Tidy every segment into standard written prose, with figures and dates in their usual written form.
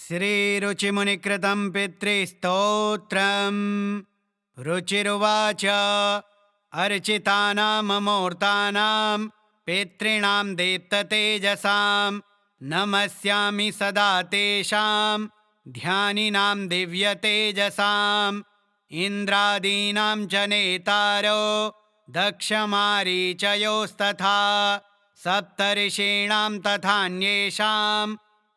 श्रीरुचिमुनिकृतं पितृस्तोत्रम्। रुचिरुवाच अर्चितानाममूर्तानां पितॄणां दीप्ततेजसां नमस्यामि सदा तेषां ध्यानिनां दिव्यतेजसाम्। इन्द्रादीनां च नेतारो दक्षमारीचयोस्तथा सप्तर्षीणां तथान्येषां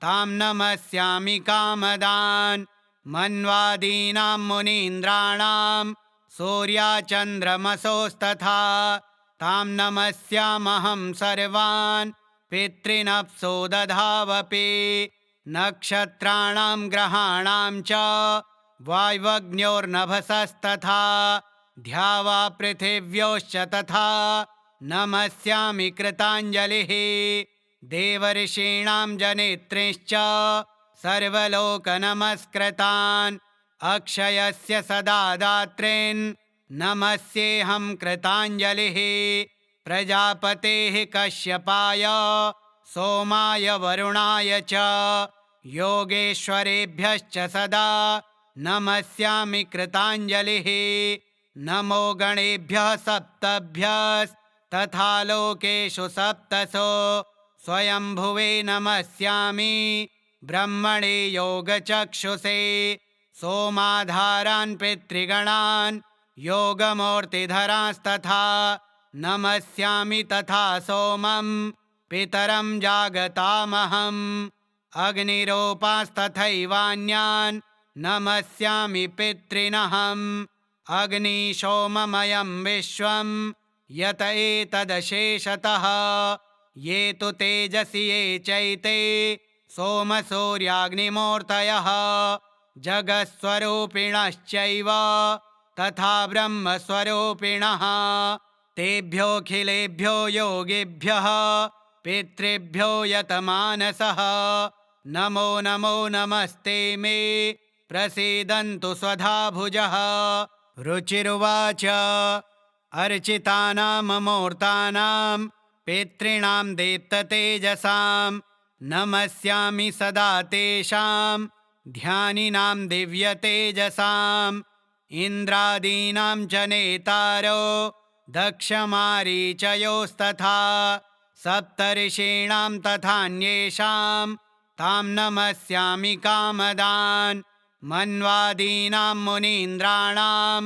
तां नमस्यामि कामदान्। मन्वादीनां मुनीन्द्राणां सूर्याचन्द्रमसोस्तथा तां नमस्यामहं सर्वान् पितॄनप्सो दधावपि। नक्षत्राणां ग्रहाणां च वाय्वग्न्योर्नभसस्तथा द्यावा पृथिव्योश्च तथा नमस्यामि कृताञ्जलिः। देवर्षीणां जनेत्रींश्च सर्वलोकनमस्कृतान् अक्षयस्य सदा दात्रीन् नमस्येऽहं कृताञ्जलिः। प्रजापतेः कश्यपाय सोमाय वरुणाय च योगेश्वरेभ्यश्च सदा नमस्यामि कृताञ्जलिः। नमो गणेभ्यः सप्तभ्यस्तथा लोकेषु सप्तसो स्वयंभुवे नमस्यामि ब्रह्मणे योगचक्षुषे। सोमाधारान् पितृगणान् योगमूर्तिधरांस्तथा नमस्यामि तथा सोमं पितरं जागतामहम्। अग्निरूपांस्तथैवान्यान् नमस्यामि पितॄनहम्। अग्निशोममयं विश्वं यत एतदशेषतः ये तु तेजसि ये चैते सोमसूर्याग्निमूर्तयः जगत्स्वरूपिणश्चैव तथा ब्रह्मस्वरूपिणः। तेभ्योऽखिलेभ्यो योगिभ्यः पितृभ्यो यतमानसः नमो नमो नमस्ते मे प्रसीदन्तु स्वधा भुजः। रुचिरुवाच अर्चितानाममूर्तानां पितॄणां दीप्ततेजसां नमस्यामि सदा तेषां ध्यानिनां दिव्यतेजसाम्। इन्द्रादीनां च नेतारो दक्षमारीचयोस्तथा सप्तर्षीणां तथान्येषां तां नमस्यामि कामदान्। मन्वादीनां मुनीन्द्राणां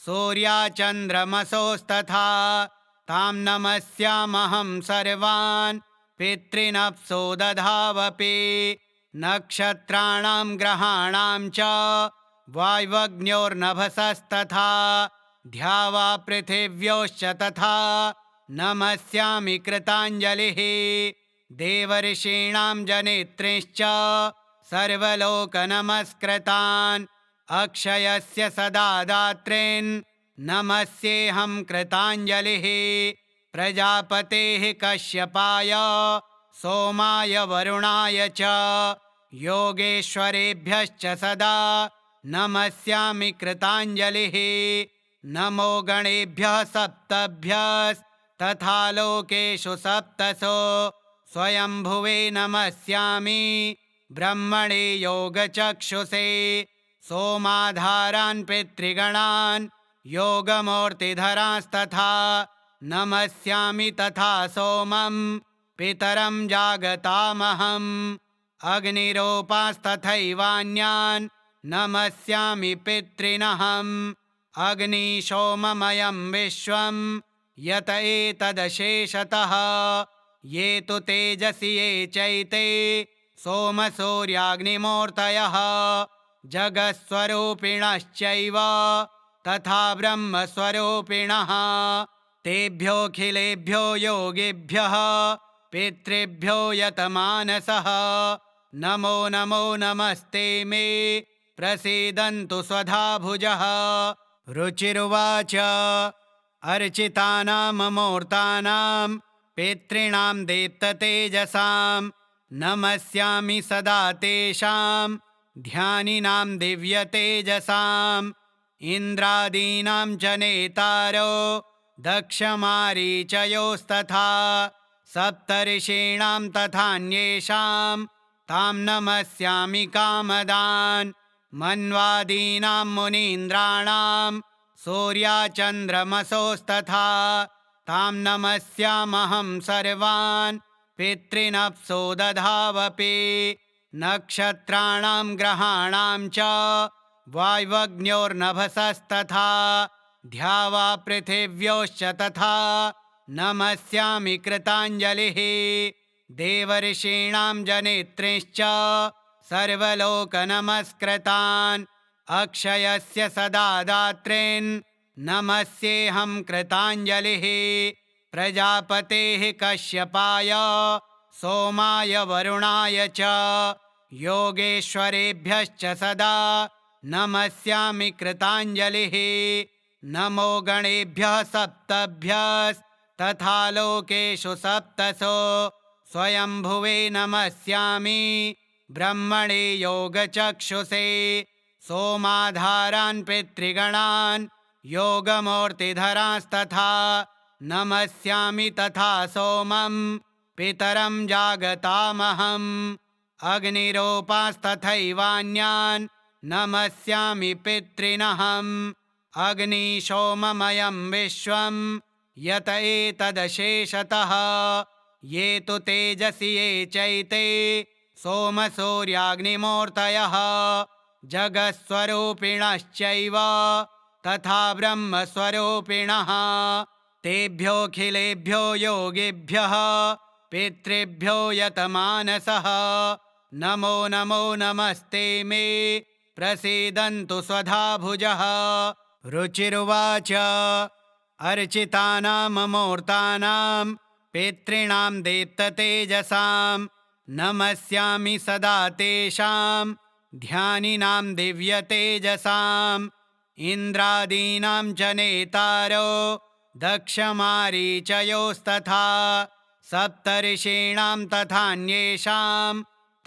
सूर्याचन्द्रमसोस्तथा तां नमस्यामहं सर्वान् पितॄनप्सो दधावपि। नक्षत्राणां ग्रहाणां च वाय्वग्न्योर्नभसस्तथा द्यावा पृथिव्योश्च तथा नमस्यामि कृताञ्जलिः। देवर्षीणां जनेत्रींश्च सर्वलोकनमस्कृतान् अक्षयस्य सदा दात्रीन् नमस्येऽहं कृताञ्जलिः। प्रजापतेः कश्यपाय सोमाय वरुणाय च योगेश्वरेभ्यश्च सदा नमस्यामि कृताञ्जलिः। नमो गणेभ्यः सप्तभ्यस्तथा लोकेषु सप्तसो स्वयंभुवे नमस्यामि ब्रह्मणे योगचक्षुषे। सोमाधारान् पितृगणान् योगमूर्तिधरांस्तथा नमस्यामि तथा सोमं पितरं जागतामहम्। अग्निरूपांस्तथैवान्यान् नमस्यामि पितॄनहम्। अग्निशोममयं विश्वं यत एतदशेषतः ये तु तेजसि ये चैते सोमसूर्याग्निमूर्तयः जगत्स्वरूपिणश्चैव तथा ब्रह्मस्वरूपिणः। तेभ्योऽखिलेभ्यो योगिभ्यः पितृभ्यो यतमानसः नमो नमो नमस्ते मे प्रसीदन्तु स्वधा भुजः। रुचिरुवाच अर्चितानाममूर्तानां पितॄणां दीप्ततेजसां नमस्यामि सदा तेषां ध्यानिनां दिव्यतेजसाम्। इन्द्रादीनां च नेतारो दक्षमारीचयोस्तथा सप्तर्षीणां तथान्येषां तां नमस्यामि कामदान् मन्वादीनां मुनीन्द्राणां सूर्याचन्द्रमसोस्तथा तां नमस्यामहं सर्वान् पितॄनप्सो दधावपि नक्षत्राणां ग्रहाणां च वाय्वग्न्योर्नभसस्तथा द्यावा पृथिव्योश्च तथा नमस्यामि कृताञ्जलिः देवर्षीणां जनेत्रीश्च सर्वलोकनमस्कृतान् अक्षयस्य सदा दात्रीन् नमस्येऽहं कृताञ्जलिः प्रजापतेः कश्यपाय सोमाय वरुणाय च योगेश्वरेभ्यश्च सदा नमस्यामि कृताञ्जलिः नमो गणेभ्यः सप्तभ्यस्तथा लोकेषु सप्तसो स्वयंभुवे नमस्यामि ब्रह्मणे योगचक्षुषे सोमाधारान् पितृगणान् योगमूर्तिधरांस्तथा नमस्यामि तथा सोमं पितरं जागतामहम् अग्निरूपास्तथैवान्यान् नमस्यामि पितॄनहम् अग्निशोममयं विश्वं यत एतदशेषतः ये तु तेजसि ये चैते सोमसूर्याग्निमूर्तयः जगत्स्वरूपिणश्चैव तथा ब्रह्मस्वरूपिणः तेभ्योऽखिलेभ्यो योगिभ्यः पितृभ्यो यतमानसः नमो नमो नमस्ते मे प्रसीदन्तु स्वधा भुजः। रुचिरुवाच अर्चितानामूर्तानां पितॄणां दीप्ततेजसां नमस्यामि सदा तेषां ध्यानिनां दिव्यतेजसाम् इन्द्रादीनां च नेतारो दक्षमारीचयोस्तथा सप्तर्षीणां तथान्येषां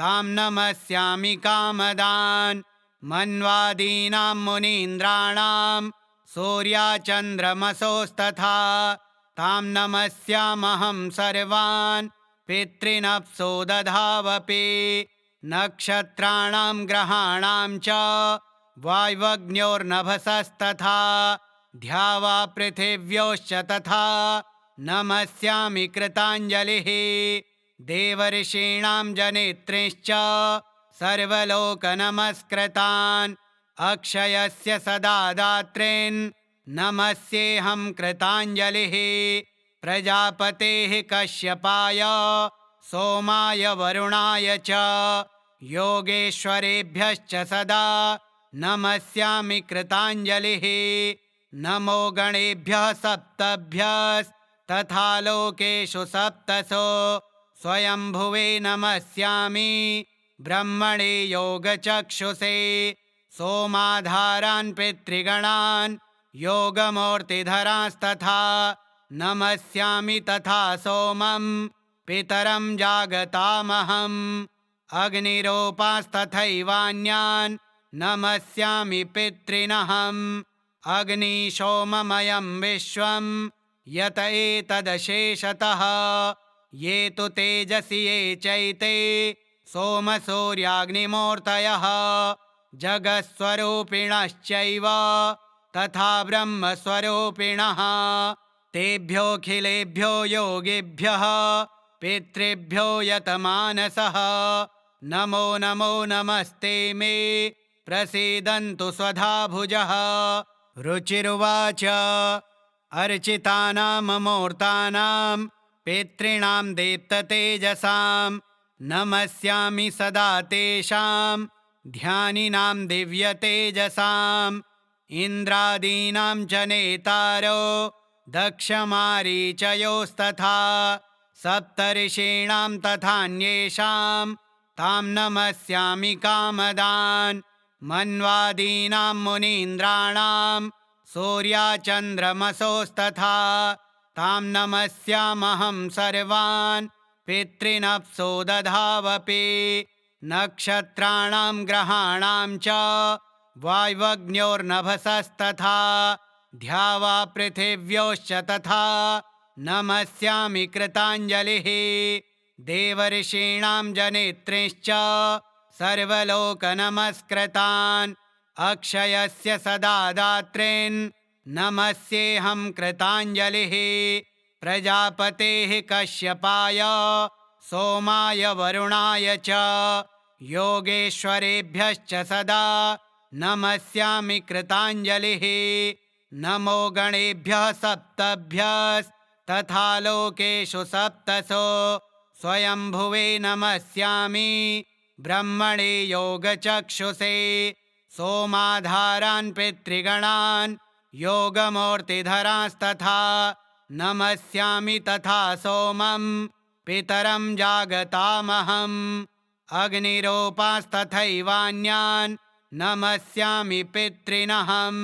तां नमस्यामि कामदान् मन्वादीनां मुनीन्द्राणां सूर्याचन्द्रमसोस्तथा तां नमस्यामहं सर्वान् पितॄनप्सो दधावपि नक्षत्राणां ग्रहाणां च वाय्वग्न्योर्नभसस्तथा द्यावा पृथिव्योश्च तथा नमस्यामि कृताञ्जलिः देवर्षीणां जनेत्रीश्च सर्वलोकनमस्कृतान् अक्षयस्य सदा दात्रीन् नमस्येऽहं कृताञ्जलिः प्रजापतेः कश्यपाय सोमाय वरुणाय च योगेश्वरेभ्यश्च सदा नमस्यामि कृताञ्जलिः नमो गणेभ्यः सप्तभ्यस्तथा लोकेषु सप्तसो स्वयंभुवे नमस्यामि ब्रह्मणे योगचक्षुषे सोमाधारान् पितृगणान् योगमूर्तिधरांस्तथा नमस्यामि तथा सोमं पितरं जागतामहम् अग्निरूपास्तथैवान्यान् नमस्यामि पितॄनहम् अग्निशोममयं विश्वं यत एतदशेषतः ये तु तेजसि ये चैते सोमसूर्याग्निमूर्तयः जगत्स्वरूपिणश्चैव तथा ब्रह्मस्वरूपिणः तेभ्योऽखिलेभ्यो योगिभ्यः पितृभ्यो यतमानसः नमो नमो नमस्ते मे प्रसीदन्तु स्वधा भुजः। रुचिरुवाच अर्चितानामूर्तानां पितॄणां दीप्ततेजसां नमस्यामि सदा तेषां ध्यानिनां दिव्यतेजसाम् इन्द्रादीनां च नेतारो दक्षमारीचयोस्तथा सप्तर्षीणां तथान्येषां तां नमस्यामि कामदान् मन्वादीनां मुनीन्द्राणां सूर्याचन्द्रमसोस्तथा तां नमस्यामहं सर्वान् पितॄनप्सो दधावपि नक्षत्राणां ग्रहाणां च वाय्वग्न्योर्नभसस्तथा द्यावा पृथिव्योश्च तथा नमस्यामि कृताञ्जलिः देवर्षीणां जनेत्रिंश्च सर्वलोकनमस्कृतान् अक्षयस्य सदा दात्रीन् नमस्येऽहं कृताञ्जलिः प्रजापतेः कश्यपाय सोमाय वरुणाय च योगेश्वरेभ्यश्च सदा नमस्यामि कृताञ्जलिः नमो गणेभ्यः सप्तभ्यस्तथा लोकेषु सप्तसो स्वयंभुवे नमस्यामि ब्रह्मणे योगचक्षुषे सोमाधारान् पितृगणान् योगमूर्तिधरांस्तथा नमस्यामि तथा सोमं पितरं जागतामहम् अग्निरूपांस्तथैवान्यान् नमस्यामि पितॄनहम्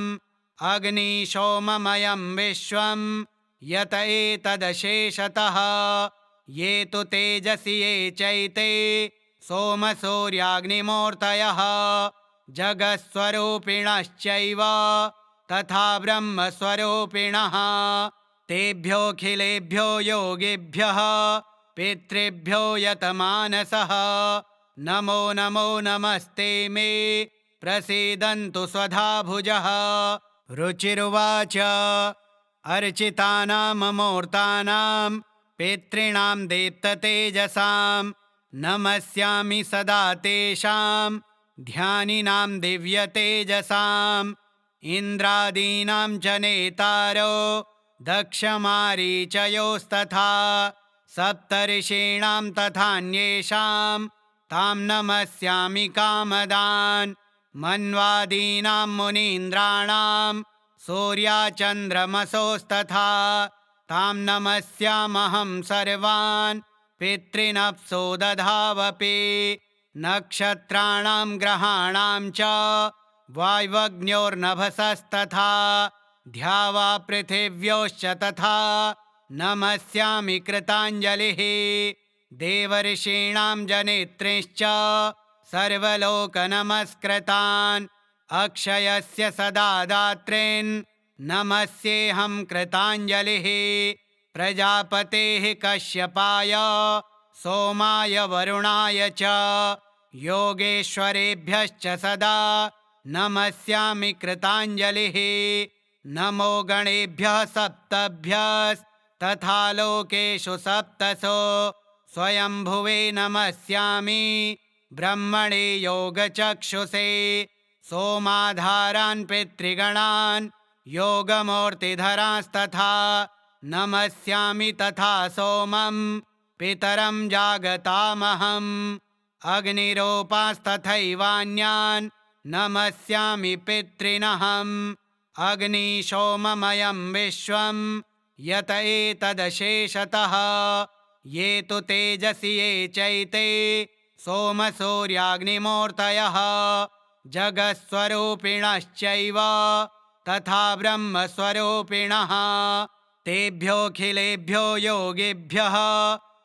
अग्निशोममयं विश्वं यत एतदशेषतः ये तु तेजसि ये चैते सोमसूर्याग्निमूर्तयः जगत्स्वरूपिणश्चैव तथा ब्रह्मस्वरूपिणः तेभ्योऽखिलेभ्यो योगिभ्यः पितृभ्यो यतमानसः नमो नमो नमस्ते मे प्रसीदन्तु स्वधा भुजः। रुचिरुवाच अर्चितानामूर्तानां पितॄणां दीप्ततेजसां नमस्यामि सदा तेषां ध्यानिनां दिव्यतेजसाम् इन्द्रादीनां च नेतारो दक्षमारीचयोस्तथा सप्तर्षीणां तथान्येषां तां नमस्यामि कामदान् मन्वादीनां मुनीन्द्राणां सूर्याचन्द्रमसोस्तथा तां नमस्यामहं सर्वान् पितॄनप्सो दधावपि नक्षत्राणां ग्रहाणां च वाय्वग्न्योर्नभसस्तथा ध्यावा पृथिव्योश्च तथा नमस्यामि कृताञ्जलिः देवर्षीणां जनेत्रिंश्च सर्वलोकनमस्कृतान् अक्षयस्य सदा दात्रीन् नमस्येऽहं कृताञ्जलिः प्रजापतेः कश्यपाय सोमाय वरुणाय च योगेश्वरेभ्यश्च सदा नमस्यामि कृताञ्जलिः नमो गणेभ्यः सप्तभ्यस्तथा लोकेषु सप्तसो स्वयंभुवे नमस्यामि ब्रह्मणे योगचक्षुषे सोमाधारान् पितृगणान् योगमूर्तिधरांस्तथा नमस्यामि तथा सोमं पितरं जागतामहम् अग्निरूपांस्तथैवान्यान् नमस्यामि पितॄनहम् अग्निशोममयं विश्वं यत एतदशेषतः ये तु तेजसि ये चैते सोमसूर्याग्निमूर्तयः जगत्स्वरूपिणश्चैव तथा ब्रह्मस्वरूपिणः तेभ्योऽखिलेभ्यो योगिभ्यः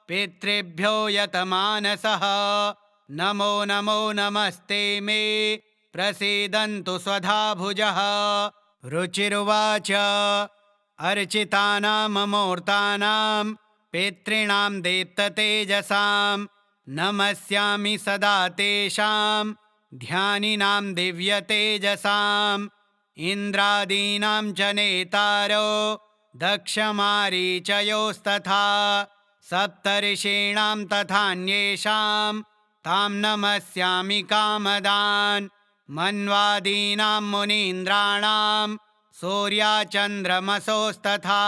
पितृभ्यो यतमानसः नमो नमो नमस्ते मे प्रसीदन्तु स्वधा भुजः। रुचिरुवाच अर्चितानामूर्तानां पितॄणां दीप्ततेजसां नमस्यामि सदा तेषां ध्यानिनां दिव्यतेजसाम् इन्द्रादीनां च नेतारो दक्षमारीचयोस्तथा सप्तर्षीणां तथान्येषां तां नमस्यामि कामदान् मन्वादीनां मुनीन्द्राणां सूर्याचन्द्रमसोस्तथा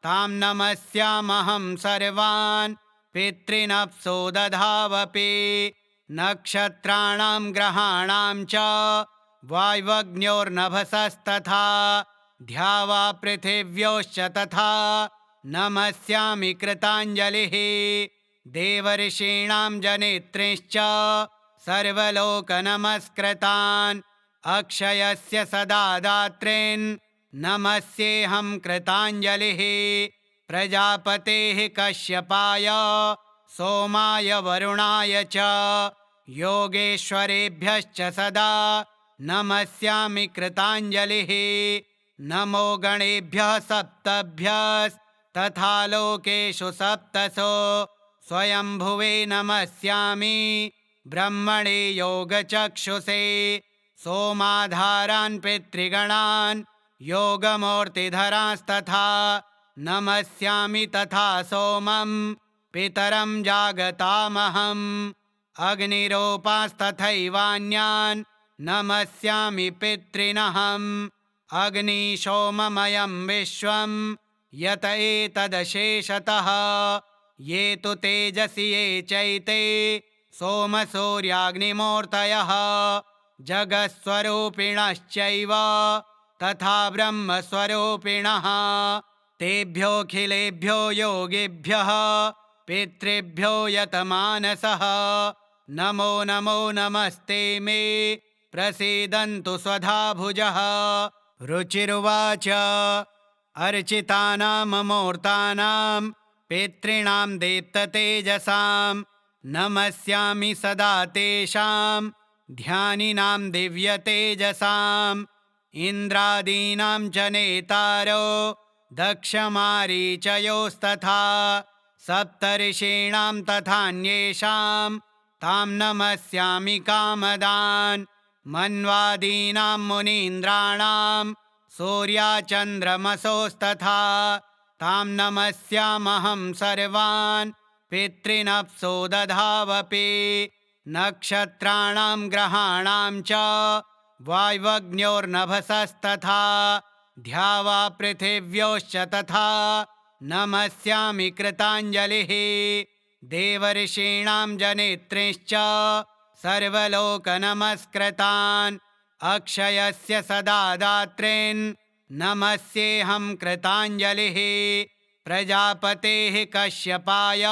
तां नमस्यामहं सर्वान् पितॄनप्सो दधावपि नक्षत्राणां ग्रहाणां च वाय्वग्न्योर्नभसस्तथा ध्यावा पृथिव्योश्च तथा नमस्यामि कृताञ्जलिः देवर्षीणां जनेत्रिंश्च सर्वलोकनमस्कृतान् अक्षयस्य सदा दात्रीन् नमस्येऽहं कृताञ्जलिः प्रजापतेः कश्यपाय सोमाय वरुणाय च योगेश्वरेभ्यश्च सदा नमस्यामि कृताञ्जलिः नमो गणेभ्यः सप्तभ्यस्तथा लोकेषु सप्तसो स्वयंभुवे नमस्यामि ब्रह्मणे योगचक्षुषे सोमाधारान् पितृगणान् योगमूर्तिधरांस्तथा नमस्यामि तथा सोमं पितरं जागतामहम् अग्निरूपास्तथैवान्यान् नमस्यामि पितॄनहम् अग्निशोममयं विश्वं यत एतदशेषतः ये तु तेजसि ये चैते सोमसूर्याग्निमूर्तयः जगत्स्वरूपिणश्चैव तथा ब्रह्मस्वरूपिणः तेभ्योऽखिलेभ्यो योगिभ्यः पितृभ्यो यतमानसः नमो नमो नमस्ते मे प्रसीदन्तु स्वधाभुजः। रुचिरुवाच अर्चितानां मूर्तानां पितॄणां दीप्ततेजसां नमस्यामि सदा तेषां ध्यानिनां दिव्यतेजसाम् इन्द्रादीनां च नेतारो दक्षमारीचयोस्तथा सप्तर्षीणां तथान्येषां तां नमस्यामि कामदान् मन्वादीनां मुनीन्द्राणां सूर्याचन्द्रमसोस्तथा तां नमस्यामहं सर्वान् पितॄनप्सु दधावपि नक्षत्राणां ग्रहाणां च वाय्वग्न्योर्नभसस्तथा द्यावा पृथिव्योश्च तथा नमस्यामि कृताञ्जलिः देवर्षीणां जनित्रीश्च सर्वलोकनमस्कृतान् अक्षयस्य सदा दात्रीन् नमस्येऽहं कृताञ्जलिः प्रजापतेः कश्यपाय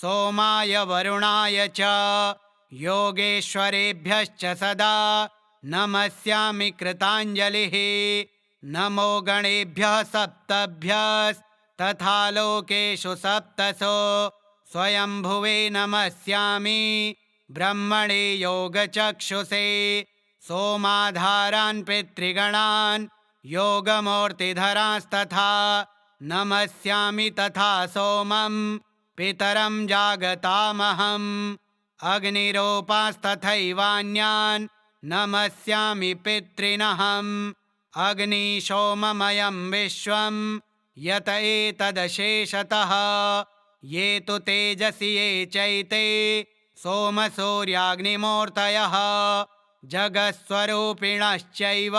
सोमाय वरुणाय च योगेश्वरेभ्यश्च सदा नमस्यामि कृताञ्जलिः नमो गणेभ्यः सप्तभ्यस्तथा लोकेषु सप्तसो स्वयंभुवे नमस्यामि ब्रह्मणे योगचक्षुषे सोमाधारान् पितृगणान् योगमूर्तिधरांस्तथा नमस्यामि तथा सोमं पितरं जागतामहम् अग्निरूपास्तथैवान्यान् नमस्यामि पितॄनहम् अग्निशोममयं विश्वं यत एतदशेषतः ये तु तेजसि ये चैते सोमसूर्याग्निमूर्तयः जगत्स्वरूपिणश्चैव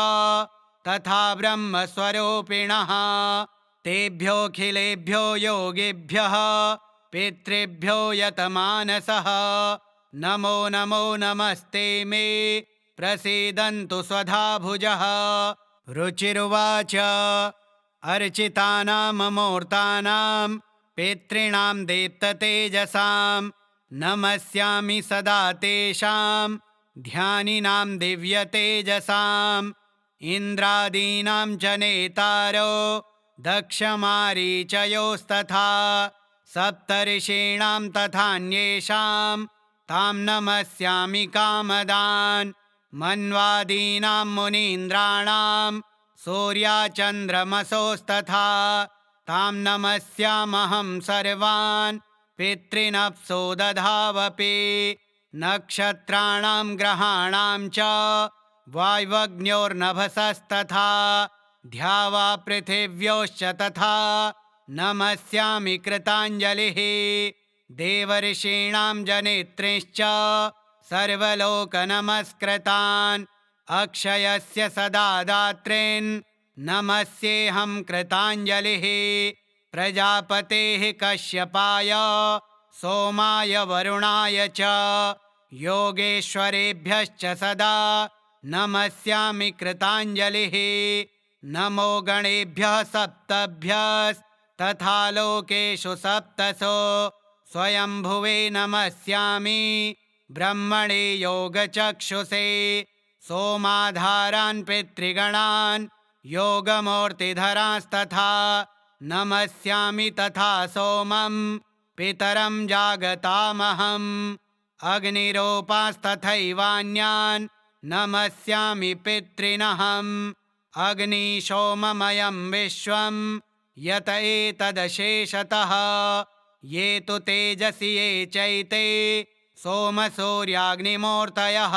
तथा ब्रह्मस्वरूपिणः तेभ्योऽखिलेभ्यो योगिभ्यः पितृभ्यो यतमानसः नमो नमो नमस्ते मे प्रसीदन्तु स्वधाभुजः। रुचिरुवाच अर्चितानां मूर्तानां पितॄणां दीप्ततेजसां नमस्यामि सदा तेषां ध्यानिनां दिव्यतेजसाम् इन्द्रादीनां च नेतारो दक्षमारीचयोस्तथा सप्तर्षीणां तथान्येषां तां नमस्यामि कामदान् मन्वादीनां मुनीन्द्राणां सूर्याचन्द्रमसोस्तथा तां नमस्यामहं सर्वान् पितॄनप्सु दधावपि नक्षत्राणां ग्रहाणां च वाय्वग्न्योर्नभसस्तथा द्यावा पृथिव्योश्च तथा नमस्यामि कृताञ्जलिः देवर्षीणां जनित्रीश्च सर्वलोकनमस्कृतान् अक्षयस्य सदा दात्रीन् नमस्येऽहं कृताञ्जलिः प्रजापतेः कश्यपाय सोमाय वरुणाय च योगेश्वरेभ्यश्च सदा नमस्यामि कृताञ्जलिः नमो गणेभ्यः सप्तभ्यस्तथा लोकेषु सप्तसो स्वयंभुवे नमस्यामि ब्रह्मणे योगचक्षुषे सोमाधारान् पितृगणान् योगमूर्तिधरांस्तथा नमस्यामि तथा सोमं पितरं जागतामहम् अग्निरूपास्तथैवान्यान् नमस्यामि पितॄनहम् अग्निशोममयं विश्वं यत एतदशेषतः ये तु तेजसि ये चैते सोमसूर्याग्निमूर्तयः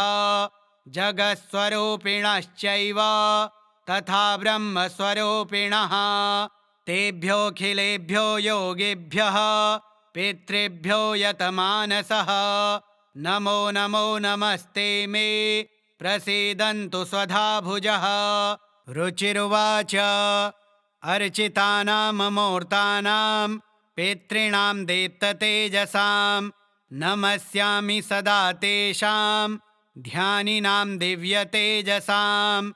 जगत्स्वरूपिणश्चैव तथा ब्रह्मस्वरूपिणः तेभ्योऽखिलेभ्यो योगिभ्यः पितृभ्यो यतमानसः नमो नमो नमस्ते मे प्रसीदन्तु स्वधाभुजः। रुचिरुवाच अर्चितानामूर्तानां पितॄणां दीप्ततेजसां नमस्यामि सदा तेषां ध्यानिनां दिव्यतेजसाम्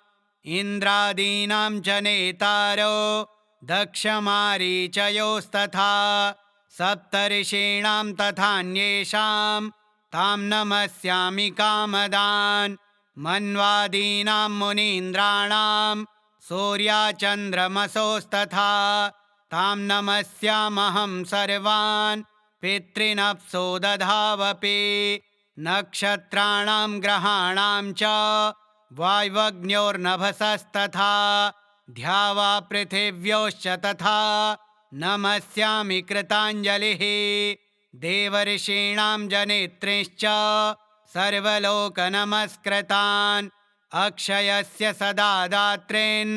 इन्द्रादीनां च नेतारो दक्षमारीचयोस्तथा सप्तर्षीणां तथान्येषां तां नमस्यामि कामदान् मन्वादीनां मुनीन्द्राणां सूर्याचन्द्रमसोस्तथा तां नमस्यामहं सर्वान् पितॄनप्सो दधावपि नक्षत्राणां ग्रहाणां च वाय्वग्न्योर्नभसस्तथा द्यावा पृथिव्योश्च तथा नमस्यामि कृताञ्जलिः देवर्षीणां जनेत्रींश्च सर्वलोकनमस्कृतान् अक्षयस्य सदा दात्रीन्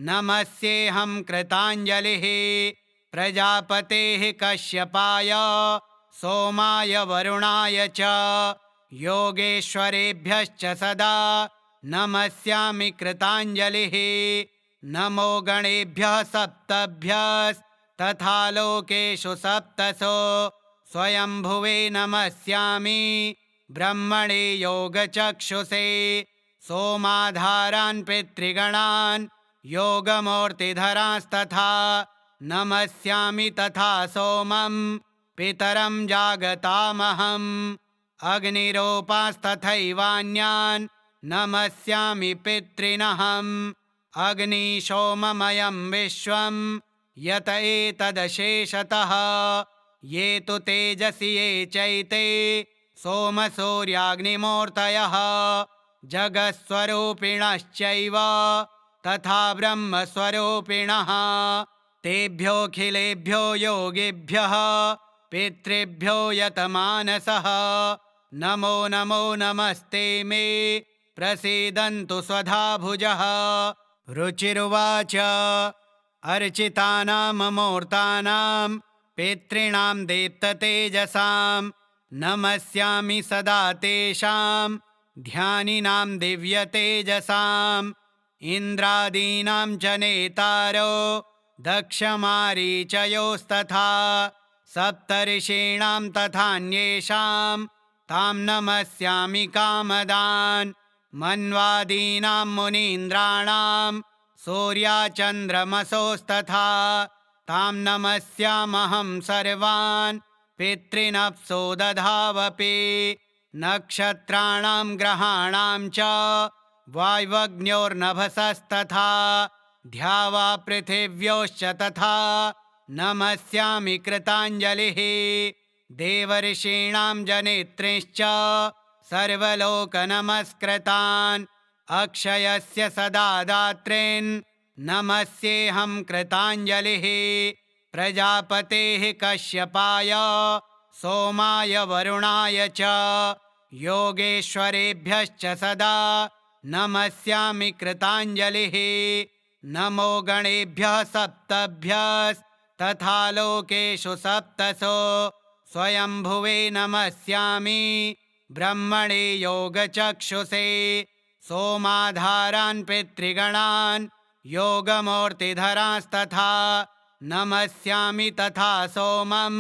नमस्येऽहं कृताञ्जलिः प्रजापतेः कश्यपाय सोमाय वरुणाय च योगेश्वरेभ्यश्च सदा नमस्यामि कृताञ्जलिः नमो गणेभ्यः सप्तभ्यस्तथा लोकेषु सप्तसो स्वयंभुवे नमस्यामि ब्रह्मणे योगचक्षुषे सोमाधारान् पितृगणान् योगमूर्तिधरांस्तथा नमस्यामि तथा सोमं पितरं जागतामहम् अग्निरूपांस्तथैवान्यान् नमस्यामि पितॄनहम् अग्निशोममयं विश्वं यत एतदशेषतः ये तु तेजसि ये चैते सोमसूर्याग्निमूर्तयः जगत्स्वरूपिणश्चैव तथा ब्रह्मस्वरूपिणः तेभ्योऽखिलेभ्यो योगिभ्यः पितृभ्यो यतमानसः नमो नमो नमस्ते मे प्रसीदन्तु स्वधाभुजः। रुचिरुवाच अर्चितानामूर्तानां पितॄणां दीप्ततेजसां नमस्यामि सदा तेषां ध्यानिनां दिव्यतेजसाम् इन्द्रादीनां च नेतारो दक्षमारीचयोस्तथा सप्तर्षीणां तथान्येषां तां नमस्यामि कामदान् मन्वादीनां मुनीन्द्राणां सूर्याचन्द्रमसोस्तथा तां नमस्यामहं सर्वान् पितॄनप्सो दधावपि नक्षत्राणां ग्रहाणां च वाय्वग्न्योर्नभसस्तथा द्यावा पृथिव्योश्च तथा नमस्यामि कृताञ्जलिः देवर्षीणां जनेत्रींश्च सर्वलोकनमस्कृतान् अक्षयस्य सदा दात्रीन् नमस्येऽहं कृताञ्जलिः प्रजापतेः कश्यपाय सोमाय वरुणाय च योगेश्वरेभ्यश्च सदा नमस्यामि कृताञ्जलिः नमो गणेभ्यः सप्तभ्यस्तथा लोकेषु सप्तसो स्वयंभुवे नमस्यामि ब्रह्मणे योगचक्षुषे सोमाधारान् पितृगणान् योगमूर्तिधरांस्तथा नमस्यामि तथा सोमं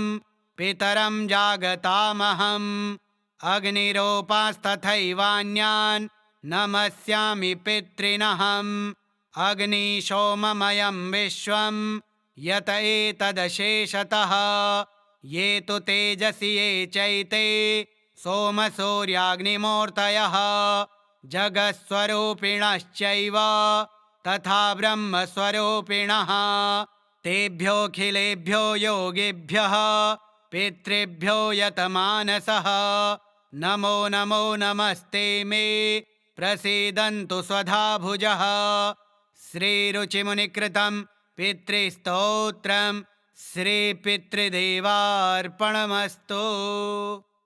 पितरं जागतामहम् अग्निरूपांस्तथैवान्यान् नमस्यामि पितॄनहम् अग्निशोममयं विश्वं यत एतदशेषतः ये तु तेजसि ये चैते सोमसूर्याग्निमूर्तयः जगत्स्वरूपिणश्चैव तथा ब्रह्मस्वरूपिणः तेभ्योऽखिलेभ्यो योगिभ्यः पितृभ्यो यतमानसः नमो नमो नमस्ते मे प्रसीदन्तु स्वधाभुजः। श्रीरुचिमुनिकृतं पितृस्तोत्रम् श्रीपितृदेवार्पणमस्तु।